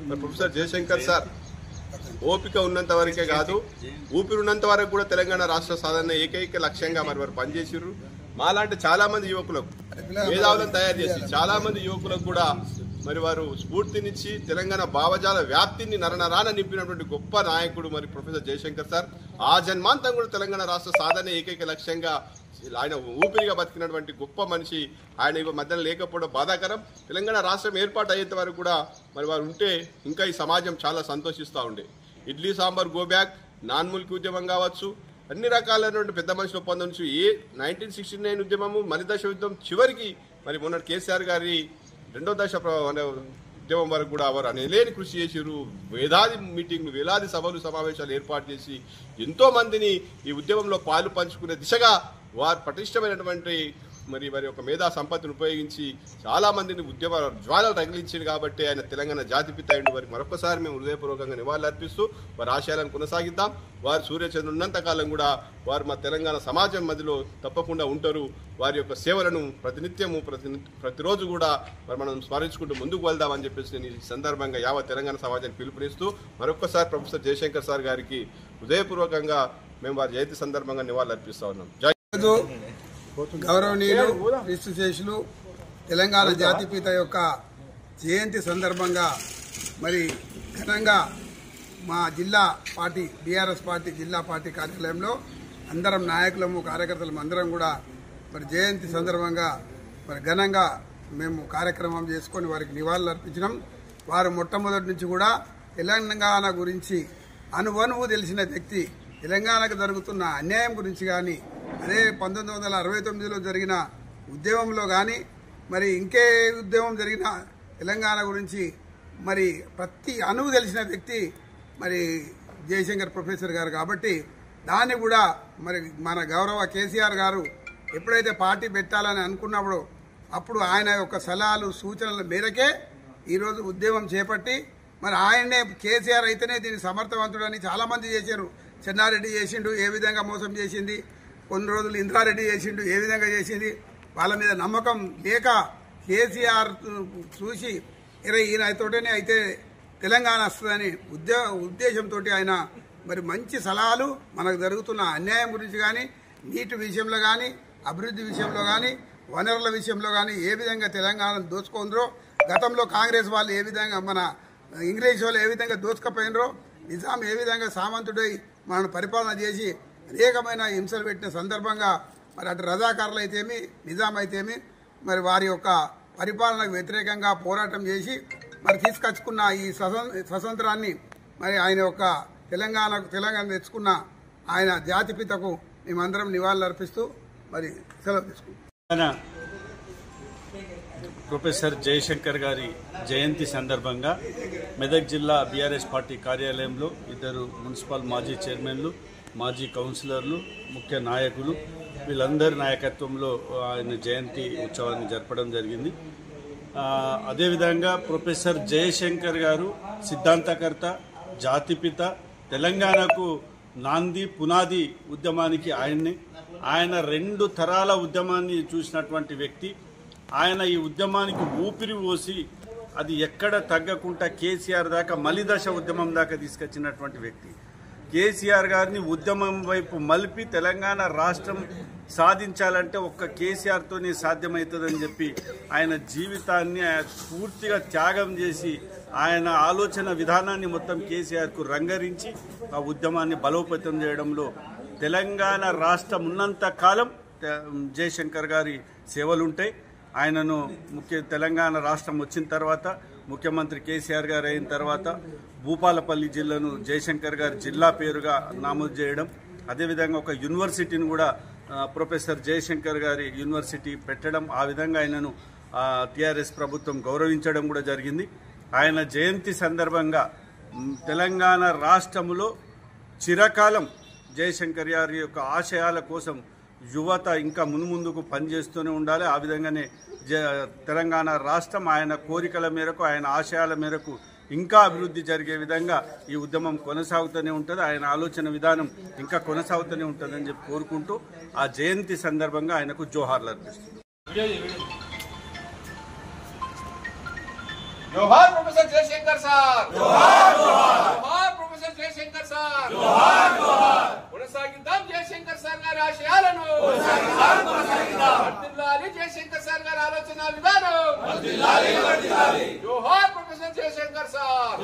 Professor Jayashankar sir ఓపిక ఉన్నంత వరకే కాదు, ఊపిరి ఉన్నంత వరకు కూడా తెలంగాణ రాష్ట్ర సాధన ఏకైక లక్ష్యంగా వారు పనిచేసారు. మాలాంటి చాలా మంది యువకులకు మేధావులను తయారు చేసి చాలా మంది యువకులకు కూడా వారు స్ఫూర్తినిచ్చి తెలంగాణ భావజాల వ్యాప్తిని నరనరాన నింపినటువంటి గొప్ప నాయకుడు ప్రొఫెసర్ జయశంకర్ సార్. ఆ జన్మాంతం కూడా తెలంగాణ రాష్ట్ర సాధన ఏకైక లక్ష్యంగా ఆయన ఊపిరిగా బతికినటువంటి గొప్ప మనిషి. ఆయన ఇవ మధ్యలో లేకపోవడం బాధాకరం. తెలంగాణ రాష్ట్రం ఏర్పాటు అయ్యేంత వరకు కూడా వారు ఉంటే ఇంకా ఈ సమాజం చాలా సంతోషిస్తూ ఉండే. Idli sambar go back, non Mulki ఉద్యమం కావచ్చు, అన్ని రకాలైనటువంటి పెద్ద మనుషుల ఒప్పందం నుంచి 1969 ఉద్యమము, మలిదశ ఉద్యమం, చివరికి మొన్న కేసీఆర్ గారి రెండో దశ ఉద్యమం వరకు కూడా వారు అనేలేని కృషి చేసారు. వేలాది మీటింగ్లు, వేలాది సభలు, సమావేశాలు ఏర్పాటు చేసి ఎంతో మందిని ఈ ఉద్యమంలో పాలు పంచుకునే దిశగా వారు పటిష్టమైనటువంటి వారి యొక్క మేధా సంపత్తిని ఉపయోగించి చాలా మందిని ఉద్యమ జ్వాలలు రగిలించింది. కాబట్టి ఆయన తెలంగాణ జాతిపిత అయ్యిండు. వారికి మరొకసారి మేము హృదయపూర్వకంగా నివాళులు అర్పిస్తూ వారి ఆశయాలను కొనసాగిద్దాం. వారు సూర్యచంద్రుడు ఉన్నంతకాలం కూడా వారు మా తెలంగాణ సమాజం మధ్యలో తప్పకుండా ఉంటారు. వారి యొక్క సేవలను ప్రతినిత్యము ప్రతిరోజు కూడా మనం స్మరించుకుంటూ ముందుకు వెళ్దామని చెప్పేసి నేను ఈ సందర్భంగా యావత్ తెలంగాణ సమాజాన్ని పిలుపునిస్తూ మరొకసారి ప్రొఫెసర్ జయశంకర్ సార్ గారికి హృదయపూర్వకంగా మేము వారి జయంతి సందర్భంగా నివాళులు అర్పిస్తా ఉన్నాం. గౌరవనీయులు విశ్వశేషులు తెలంగాణ జాతిపిత యొక్క జయంతి సందర్భంగా ఘనంగా మా జిల్లా పార్టీ బీఆర్ఎస్ పార్టీ జిల్లా పార్టీ కార్యాలయంలో అందరం నాయకులము కార్యకర్తలము అందరం కూడా జయంతి సందర్భంగా ఘనంగా మేము కార్యక్రమం చేసుకొని వారికి నివాళులు అర్పించినాం. వారు మొట్టమొదటి నుంచి కూడా తెలంగాణ గురించి అనువనువు తెలిసిన వ్యక్తి. తెలంగాణకు జరుగుతున్న అన్యాయం గురించి కానీ, అదే 1969లో జరిగిన ఉద్యమంలో కానీ, ఇంకే ఉద్యమం జరిగిన తెలంగాణ గురించి ప్రతి అణువు తెలిసిన వ్యక్తి జయశంకర్ ప్రొఫెసర్ గారు. కాబట్టి దాన్ని కూడా మన గౌరవ కేసీఆర్ గారు ఎప్పుడైతే పార్టీ పెట్టాలని అనుకున్నప్పుడు అప్పుడు ఆయన యొక్క సలహాలు సూచనల మేరకే ఈరోజు ఉద్యమం చేపట్టి ఆయన్నే కేసీఆర్ అయితేనే దీన్ని సమర్థవంతుడని చాలామంది చేశారు. చెన్నారెడ్డి చేసిండు, ఏ విధంగా మోసం చేసింది. కొన్ని రోజులు ఇంద్రారెడ్డి చేసిండు, ఏ విధంగా చేసింది. వాళ్ళ మీద నమ్మకం లేక కేసీఆర్ చూసి ఈయనతోటనే అయితే తెలంగాణ వస్తుందని ఉద్దేశంతో ఆయన మంచి సలహాలు మనకు జరుగుతున్న అన్యాయం గురించి కానీ, నీటి విషయంలో కానీ, అభివృద్ధి విషయంలో కానీ, వనరుల విషయంలో కానీ ఏ విధంగా తెలంగాణను దోచుకుందరో, గతంలో కాంగ్రెస్ వాళ్ళు ఏ విధంగా మన ఇంగ్లీష్ వాళ్ళు ఏ విధంగా దోచుకపోయినరో, నిజాం ఏ విధంగా సామంతుడై మనను పరిపాలన చేసి అనేకమైన హింసలు పెట్టిన సందర్భంగా అటు రజాకారులు అయితేమి, నిజాం అయితేమి వారి యొక్క పరిపాలనకు వ్యతిరేకంగా పోరాటం చేసి తీసుకొచ్చుకున్న ఈ స్వతంత్రాన్ని ఆయన యొక్క తెలంగాణ తెచ్చుకున్న ఆయన జాతిపితకు మేమందరం నివాళులు అర్పిస్తూ సెలవు తీసుకుంటాం. ప్రొఫెసర్ జయశంకర్ గారి జయంతి సందర్భంగా మెదక్ జిల్లా బీఆర్ఎస్ పార్టీ కార్యాలయంలో ఇద్దరు మున్సిపల్ మాజీ చైర్మన్లు, మాజీ కౌన్సిలర్లు, ముఖ్య నాయకులు వీళ్ళందరి నాయకత్వంలో ఆయన జయంతి ఉత్సవాన్ని జరపడం జరిగింది. అదేవిధంగా ప్రొఫెసర్ జయశంకర్ గారు సిద్ధాంతకర్త, జాతిపిత, తెలంగాణకు నాంది పునాది ఉద్యమానికి ఆయన 2 తరాల ఉద్యమాన్ని చూసినటువంటి వ్యక్తి. ఆయన ఈ ఉద్యమానికి ఊపిరి పోసి అది ఎక్కడ తగ్గకుండా కేసీఆర్ దాకా మలిదశ ఉద్యమం దాకా తీసుకొచ్చినటువంటి వ్యక్తి. కేసీఆర్ గారిని ఉద్యమం వైపు మలిపి తెలంగాణ రాష్ట్రం సాధించాలంటే ఒక్క కేసీఆర్తోనే సాధ్యమవుతుందని చెప్పి ఆయన జీవితాన్ని పూర్తిగా త్యాగం చేసి ఆయన ఆలోచన విధానాన్ని మొత్తం కేసీఆర్కు రంగరించి ఆ ఉద్యమాన్ని బలోపేతం చేయడంలో తెలంగాణ రాష్ట్రం ఉన్నంత కాలం జయశంకర్ గారి సేవలుంటాయి. ఆయనను తెలంగాణ రాష్ట్రం వచ్చిన తర్వాత ముఖ్యమంత్రి కేసీఆర్ గారు అయిన తర్వాత భూపాలపల్లి జిల్లాను జయశంకర్ గారి జిల్లా పేరుగా నమోదు చేయడం, అదేవిధంగా ఒక యూనివర్సిటీని కూడా ప్రొఫెసర్ జయశంకర్ గారి యూనివర్సిటీ పెట్టడం, ఆ విధంగా ఆయనను టీఆర్ఎస్ ప్రభుత్వం గౌరవించడం కూడా జరిగింది. ఆయన జయంతి సందర్భంగా తెలంగాణ రాష్ట్రంలో చిరకాలం జయశంకర్ గారి యొక్క ఆశయాల కోసం యువత ఇంకా మున్ముందుకు పనిచేస్తూనే ఉండాలి. ఆ విధంగానే తెలంగాణ రాష్ట్రం ఆయన కోరికల మేరకు, ఆయన ఆశయాల మేరకు ఇంకా అభివృద్ధి జరిగే విధంగా ఈ ఉద్యమం కొనసాగుతూనే ఉంటుంది. ఆయన ఆలోచన విధానం ఇంకా కొనసాగుతూనే ఉంటుందని చెప్పి కోరుకుంటూ ఆ జయంతి సందర్భంగా ఆయనకు జోహార్లు అర్పిస్తుంది. ప్రొఫెసర్ జయశంకర్ సార్, జోహార్ ప్రొఫెసర్ జయశంకర్ సార్, కొనసాగిద్దాం జయశంకర్ సార్ గారి ఆశయాలను, వర్ధిల్లాలి జయశంకర్ సార్ గారి ఆలోచన విధానం, జోహార్ ప్రొఫెసర్ జయశంకర్ సార్.